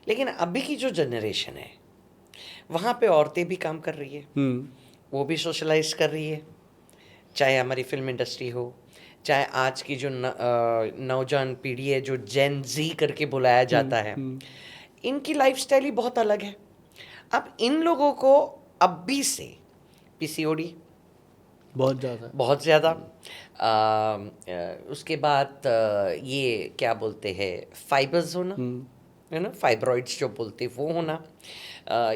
लेकिन अभी की जो जनरेशन है वहाँ पे औरतें भी काम कर रही है, वो भी सोशलाइज कर रही है, चाहे हमारी फिल्म इंडस्ट्री हो, चाहे आज की जो नौजवान पीढ़ी है जो जेन जी करके बुलाया जाता है, इनकी लाइफस्टाइल ही बहुत अलग है। अब इन लोगों को अभी से पीसीओडी बहुत ज़्यादा, उसके बाद ये क्या बोलते हैं फाइबर्स होना, है ना, फाइब्रॉइड्स जो बोलते हैं वो होना,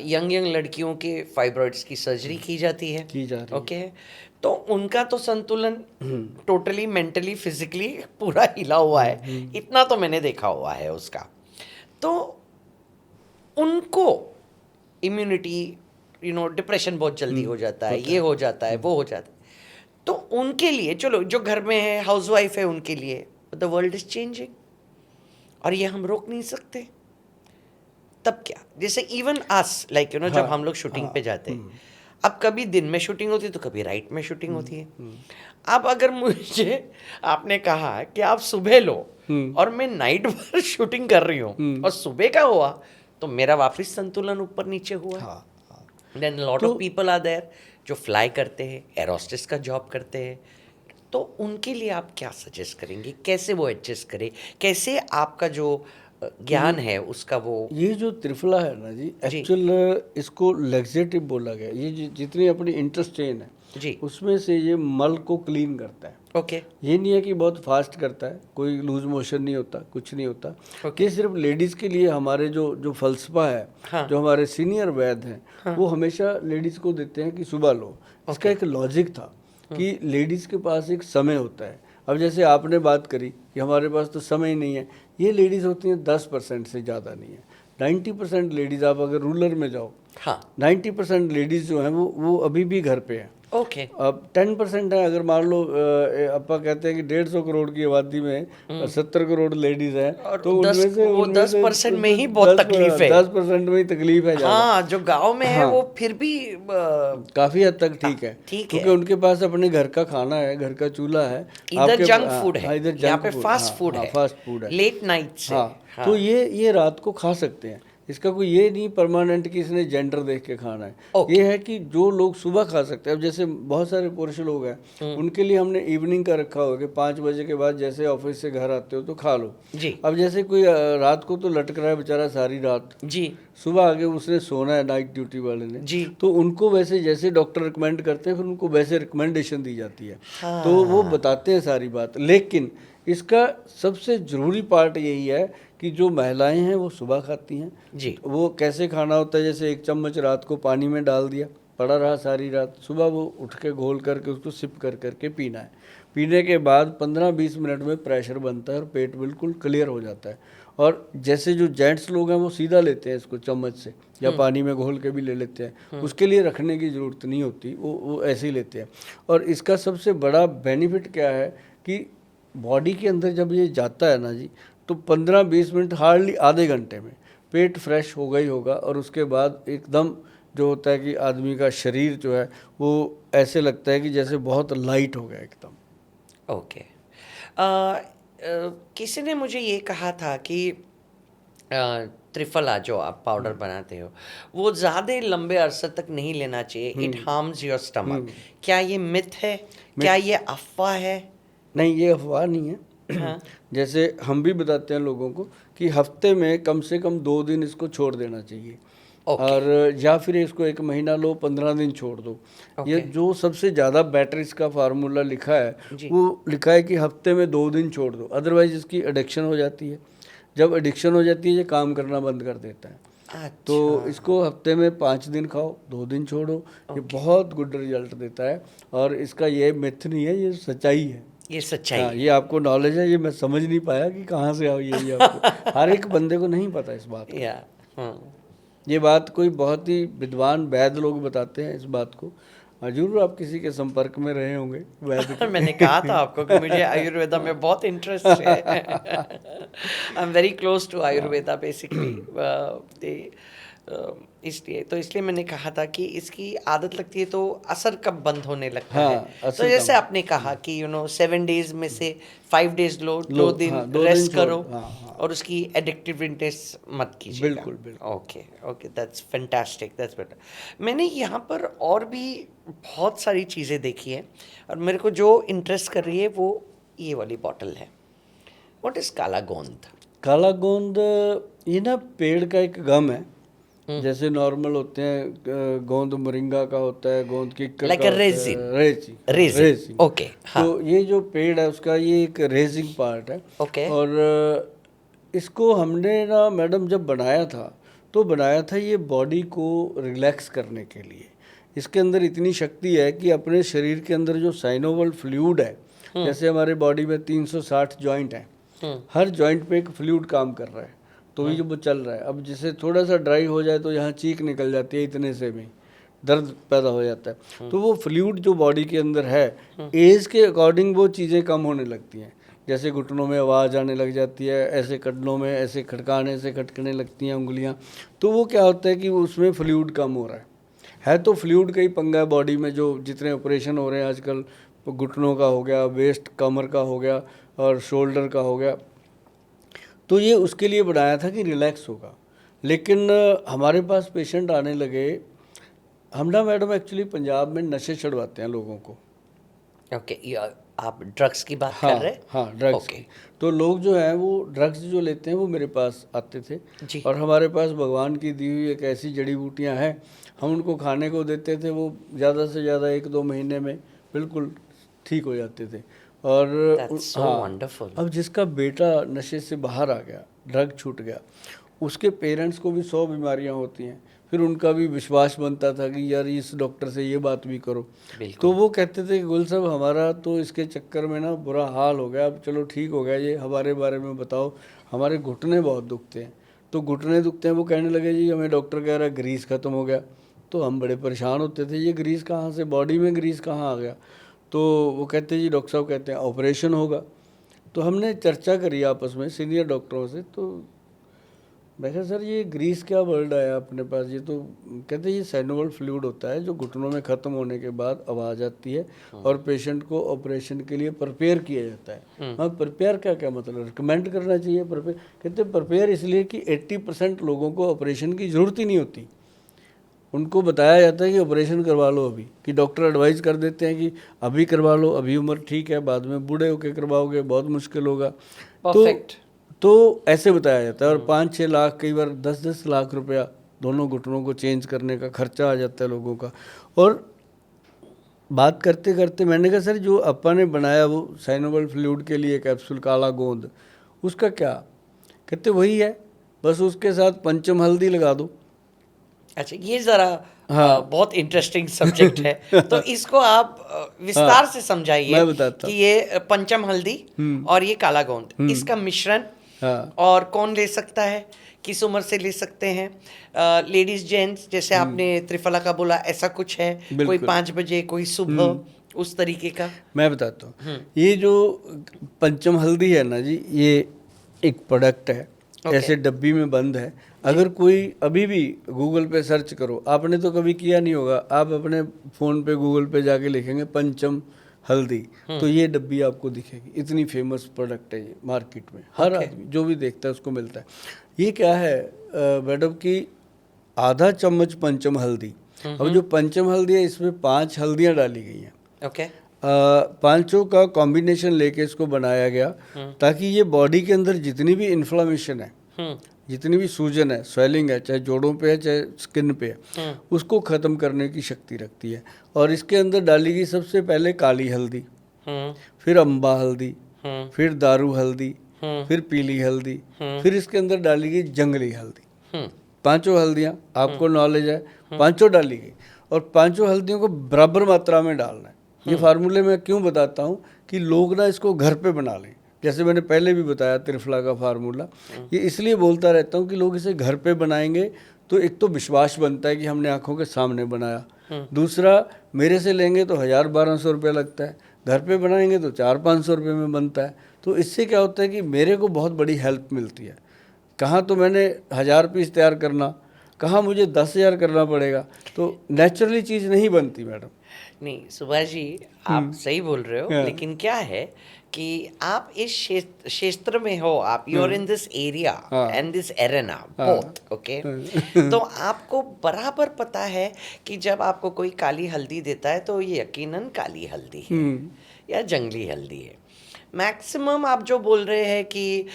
यंग लड़कियों के फाइब्रॉइड्स की सर्जरी की जाती है, ओके। तो उनका तो संतुलन टोटली मेंटली फिजिकली पूरा हिला हुआ है, इतना तो मैंने देखा हुआ है उसका। तो उनको इम्यूनिटी डिप्रेशन बहुत जल्दी हो जाता है, ये हो जाता है, वो हो जाता है। तो उनके लिए चलो जो घर में है हाउसवाइफ है उनके लिए द वर्ल्ड इज चेंजिंग, और ये हम रोक नहीं सकते। तब क्या, जैसे इवन अस लाइक जब हम लोग शूटिंग पे जाते हैं, अब कभी दिन में शूटिंग होती है तो कभी रात में शूटिंग होती है। अब अगर मुझे आपने कहा कि आप सुबह लो और मैं नाइट भर शूटिंग कर रही हूँ और सुबह का हुआ, तो मेरा वापस संतुलन ऊपर नीचे हुआ। Then lot of people are there जो फ्लाई करते हैं, एयर होस्टेस का जॉब करते हैं, तो उनके लिए आप क्या सजेस्ट करेंगे, कैसे वो एडजस्ट करे, कैसे आपका जो ज्ञान है उसका वो। ये जो त्रिफला है ना जी, एक्चुअल इसको लेग्जेटिव बोला गया। ये जितनी अपनी इंटेस्टाइन है जी, उसमें से ये मल को क्लीन करता है। ओके, ये नहीं है कि बहुत फास्ट करता है, कोई लूज मोशन नहीं होता, कुछ नहीं होता। ये सिर्फ लेडीज़ के लिए हमारे जो फलसफा है, जो हमारे सीनियर वैद्य हैं, वो हमेशा लेडीज़ को देते हैं कि सुबह लो। इसका एक लॉजिक था कि लेडीज़ के पास एक समय होता है। अब जैसे आपने बात करी कि हमारे पास तो समय ही नहीं है, ये लेडीज़ होती हैं 10% से ज़्यादा नहीं है। 90% लेडीज़, आप अगर रूरल में जाओ, 90% लेडीज़ जो हैं वो अभी भी घर पे हैं। ओके, अब 10% है। अगर मान लो अपा कहते हैं कि 150 करोड़ की आबादी में 70 करोड़ लेडीज हैं, तो उनमें से 10% में ही बहुत तकलीफ है, 10% में ही तकलीफ है ज़्यादा। हाँ, जो गांव में है वो फिर भी काफ़ी हद तक ठीक है, क्योंकि उनके पास अपने घर का खाना है, घर का चूल्हा है। इधर जंक फूड है, इधर यहाँ पे फास्ट फूड है, फास्ट फूड है लेट नाइट से। हाँ, तो ये रात को खा सकते हैं। इसका कोई ये नहीं परमानेंट कि इसने जेंडर देख के खाना है। ये है कि जो लोग सुबह खा सकते हैं। अब जैसे बहुत सारे पुरुष लोग हैं, उनके लिए हमने इवनिंग का रखा होगा कि 5 बजे के बाद जैसे ऑफिस से घर आते हो तो खा लो जी। अब जैसे कोई रात को तो लटक रहा है बेचारा सारी रात जी, सुबह आगे उसने सोना है नाइट ड्यूटी वाले ने जी, तो उनको वैसे जैसे डॉक्टर रिकमेंड करते हैं फिर उनको वैसे रिकमेंडेशन दी जाती है। तो वो बताते हैं सारी बात। लेकिन इसका सबसे ज़रूरी पार्ट यही है कि जो महिलाएं हैं वो सुबह खाती हैं जी, वो कैसे खाना होता है, जैसे 1 चम्मच रात को पानी में डाल दिया, पड़ा रहा सारी रात, सुबह वो उठ के घोल करके उसको सिप कर करके पीना है। पीने के बाद 15-20 मिनट में प्रेशर बनता है और पेट बिल्कुल क्लियर हो जाता है। और जैसे जो जेंट्स लोग हैं वो सीधा लेते हैं इसको चम्मच से या पानी में घोल के भी ले लेते हैं, उसके लिए रखने की ज़रूरत नहीं होती, वो ऐसे ही लेते हैं। और इसका सबसे बड़ा बेनिफिट क्या है कि बॉडी के अंदर जब ये जाता है ना जी, तो 15-20 मिनट हार्डली आधे घंटे में पेट फ्रेश होगा ही होगा। और उसके बाद एकदम जो होता है कि आदमी का शरीर जो है वो ऐसे लगता है कि जैसे बहुत लाइट हो गया एकदम। ओके। किसी ने मुझे ये कहा था कि त्रिफला जो आप पाउडर बनाते हो वो ज़्यादा लंबे अरसे तक नहीं लेना चाहिए, इट हार्म्स योर स्टमक। क्या ये मिथ है, क्या ये अफवाह है? नहीं, ये अफवाह नहीं है। हाँ, जैसे हम भी बताते हैं लोगों को कि हफ्ते में कम से कम 2 दिन इसको छोड़ देना चाहिए। और या फिर इसको 1 महीना लो, 15 दिन छोड़ दो। ये जो सबसे ज़्यादा बेटर इसका फार्मूला लिखा है वो लिखा है कि हफ्ते में 2 दिन छोड़ दो, अदरवाइज इसकी एडिक्शन हो जाती है। जब एडिक्शन हो जाती है ये काम करना बंद कर देता है। अच्छा। तो इसको हफ्ते में 5 दिन खाओ, 2 दिन छोड़ो, ये बहुत गुड रिजल्ट देता है। और इसका ये मिथ नहीं है, ये सच्चाई है, ये सच्चाई हाँ, ये आपको नॉलेज है। ये मैं समझ नहीं पाया कि कहाँ से आई ये आपको हर एक बंदे को नहीं पता इस बात को। ये बात कोई बहुत ही विद्वान वैद्य लोग बताते हैं इस बात को। जरूर आप किसी के संपर्क में रहे होंगे वैद्य मैंने कहा था आपको कि मुझे आयुर्वेदा में बहुत इंटरेस्ट है। I am very close to Ayurveda basically. इसलिए मैंने कहा था कि इसकी आदत लगती है तो असर कब बंद होने लगता है। तो जैसे आपने कहा कि 7 डेज में से 5 डेज लो, 2 दिन रेस्ट करो, और उसकी एडिक्टिवनेस मत कीजिएगा। बिल्कुल बिल्कुल। Okay okay, that's fantastic, that's better. मैंने यहाँ पर और भी बहुत सारी चीज़ें देखी है और मेरे को जो इंटरेस्ट कर रही है वो ये वाली बॉटल है। व्हाट इज़ काला गोंद? काला गोंद ये ना पेड़ का एक गम है, जैसे नॉर्मल होते हैं गोंद मोरिंगा का होता है, गोंद किक्कर Like का a होता है, resin. रेजिन। Okay, हाँ। तो ये जो पेड़ है उसका ये एक रेजिंग पार्ट है। Okay. और इसको हमने ना मैडम जब बनाया था तो बनाया था ये बॉडी को रिलैक्स करने के लिए। इसके अंदर इतनी शक्ति है कि अपने शरीर के अंदर जो साइनोवल फ्लूइड है, जैसे हमारे बॉडी में 360 जॉइंट हैं, हर जॉइंट पे एक फ्लूइड काम कर रहा है, तो ये जो वो चल रहा है। अब जैसे थोड़ा सा ड्राई हो जाए तो यहाँ चीख निकल जाती है, इतने से में दर्द पैदा हो जाता है। तो वो फ्लूइड जो बॉडी के अंदर है, एज के अकॉर्डिंग वो चीज़ें कम होने लगती हैं। जैसे घुटनों में आवाज़ आने लग जाती है, ऐसे कदनों में ऐसे खड़काने से खटकने लगती हैं उंगलियां। तो वो क्या होता है कि उसमें फ्लूइड कम हो रहा है तो फ्लूइड का ही पंगा है बॉडी में। जो जितने ऑपरेशन हो रहे हैं आजकल, घुटनों का हो गया, वेस्ट कमर का हो गया और शोल्डर का हो गया, तो ये उसके लिए बनाया था कि रिलैक्स होगा। लेकिन हमारे पास पेशेंट आने लगे, हम ना मैडम एक्चुअली पंजाब में नशे चढ़वाते हैं लोगों को। ओके, आप ड्रग्स की बात कर रहे हैं? हाँ ड्रग्स की। तो लोग जो हैं वो ड्रग्स जो लेते हैं वो मेरे पास आते थे जी। और हमारे पास भगवान की दी हुई एक ऐसी जड़ी बूटियाँ हैं, हम उनको खाने को देते थे, वो ज़्यादा से ज़्यादा 1-2 महीने में बिल्कुल ठीक हो जाते थे। और That's so wonderful. अब जिसका बेटा नशे से बाहर आ गया, ड्रग छूट गया, उसके पेरेंट्स को भी 100 बीमारियां होती हैं, फिर उनका भी विश्वास बनता था कि यार इस डॉक्टर से ये बात भी करो। तो वो कहते थे कि गुल साहब हमारा तो इसके चक्कर में ना बुरा हाल हो गया, अब चलो ठीक हो गया, ये हमारे बारे में बताओ, हमारे घुटने बहुत दुखते हैं। तो घुटने दुखते हैं, वो कहने लगे जी हमें डॉक्टर कह रहा है ग्रीस ख़त्म हो गया। तो हम बड़े परेशान होते थे, ये ग्रीस कहाँ से, बॉडी में ग्रीस कहाँ आ गया। तो वो कहते जी डॉक्टर साहब कहते हैं ऑपरेशन होगा। तो हमने चर्चा करी आपस में सीनियर डॉक्टरों से, तो मैं कहा सर ये ग्रीस क्या वर्ड आया अपने पास, ये तो कहते ये साइनोवल फ्लूइड होता है जो घुटनों में ख़त्म होने के बाद आवाज़ आती है और पेशेंट को ऑपरेशन के लिए प्रिपेयर किया जाता है। हाँ, प्रिपेयर क्या क्या मतलब, रिकमेंड करना चाहिए प्रिपेयर। कहते प्रिपेयर इसलिए कि 80% लोगों को ऑपरेशन की ज़रूरत ही नहीं होती, उनको बताया जाता है कि ऑपरेशन करवा लो अभी, कि डॉक्टर एडवाइस कर देते हैं कि अभी करवा लो, अभी उम्र ठीक है, बाद में बूढ़े होकर करवाओगे बहुत मुश्किल होगा। तो ऐसे बताया जाता है। और 5-6 लाख, कई बार 10-10 लाख रुपया दोनों घुटनों को चेंज करने का खर्चा आ जाता है लोगों का। और बात करते करते मैंने कहा सर जो अपा ने बनाया वो साइनोवल फ्लूइड के लिए कैप्सूल काला गोंद, उसका क्या? कहते वही है, बस उसके साथ पंचम हल्दी लगा दो। अच्छा, ये जरा बहुत इंटरेस्टिंग सब्जेक्ट है तो इसको आप विस्तार से समझाइए। मैं बताता कि ये पंचम हल्दी और ये काला गोंद, इसका मिश्रण और कौन ले सकता है, किस उम्र से ले सकते हैं, लेडीज जेंट्स, जैसे आपने त्रिफला का बोला, ऐसा कुछ है, कोई 5 बजे, कोई सुबह, उस तरीके का? मैं बताता हूँ। ये जो पंचम हल्दी है ना जी, ये एक प्रोडक्ट है, ऐसे डब्बी में बंद है। अगर कोई अभी भी गूगल पे सर्च करो, आपने तो कभी किया नहीं होगा, आप अपने फ़ोन पे गूगल पे जाके लिखेंगे पंचम हल्दी, तो ये डब्बी आपको दिखेगी। इतनी फेमस प्रोडक्ट है ये मार्केट में, हर आदमी जो भी देखता है उसको मिलता है। ये क्या है मैडम की, आधा चम्मच पंचम हल्दी। अब जो पंचम हल्दी है इसमें 5 हल्दियाँ डाली गई हैं। ओके। 5 का कॉम्बिनेशन लेके इसको बनाया गया ताकि ये बॉडी के अंदर जितनी भी इन्फ्लामेशन है, जितनी भी सूजन है, स्वेलिंग है, चाहे जोड़ों पे है चाहे स्किन पे है, उसको ख़त्म करने की शक्ति रखती है। और इसके अंदर डाली गई सबसे पहले काली हल्दी, फिर अम्बा हल्दी, फिर दारू हल्दी, फिर पीली हल्दी, फिर इसके अंदर डाली गई जंगली हल्दी। 5 हल्दियाँ आपको नॉलेज है, 5 डाली गई और 5 हल्दियों को बराबर मात्रा में डालना है। ये फार्मूले मैं क्यों बताता हूँ कि लोग ना इसको घर पे बना लें, जैसे मैंने पहले भी बताया त्रिफला का फार्मूला। ये इसलिए बोलता रहता हूँ कि लोग इसे घर पे बनाएंगे तो एक तो विश्वास बनता है कि हमने आंखों के सामने बनाया, दूसरा मेरे से लेंगे तो 1000-1200 रुपये लगता है, घर पे बनाएंगे तो 400-500 रुपये में बनता है। तो इससे क्या होता है कि मेरे को बहुत बड़ी हेल्प मिलती है। कहाँ तो मैंने 1000 पीस तैयार करना, कहाँ मुझे 10,000 करना पड़ेगा, तो नेचुरली चीज़ नहीं बनती मैडम। नहीं सुभाष जी, आप सही बोल रहे हो, लेकिन क्या है कि आप इस क्षेत्र में हो, आप you are in this area and this arena both, okay. तो आपको बराबर पता है कि जब आपको कोई काली हल्दी देता है तो ये यकीनन काली हल्दी है या जंगली हल्दी है। मैक्सिमम आप जो बोल रहे हैं कि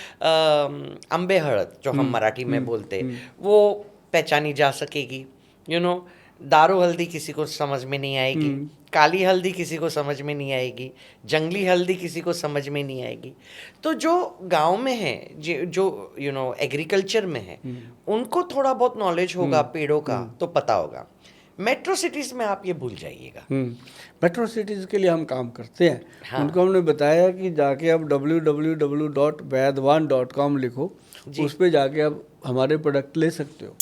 अम्बे हळद जो हम मराठी में बोलते वो पहचानी जा सकेगी, यू नो। दारू हल्दी किसी को समझ में नहीं आएगी, काली हल्दी किसी को समझ में नहीं आएगी, जंगली हल्दी किसी को समझ में नहीं आएगी। तो जो गांव में है, जो यू नो एग्रीकल्चर में है, उनको थोड़ा बहुत नॉलेज होगा पेड़ों का तो पता होगा। मेट्रो सिटीज में आप ये भूल जाइएगा। मेट्रो सिटीज के लिए हम काम करते हैं। हाँ। उनको हमने बताया कि जाके आप www.vaidwan.com लिखो, उस पे जाके आप हमारे प्रोडक्ट ले सकते हो।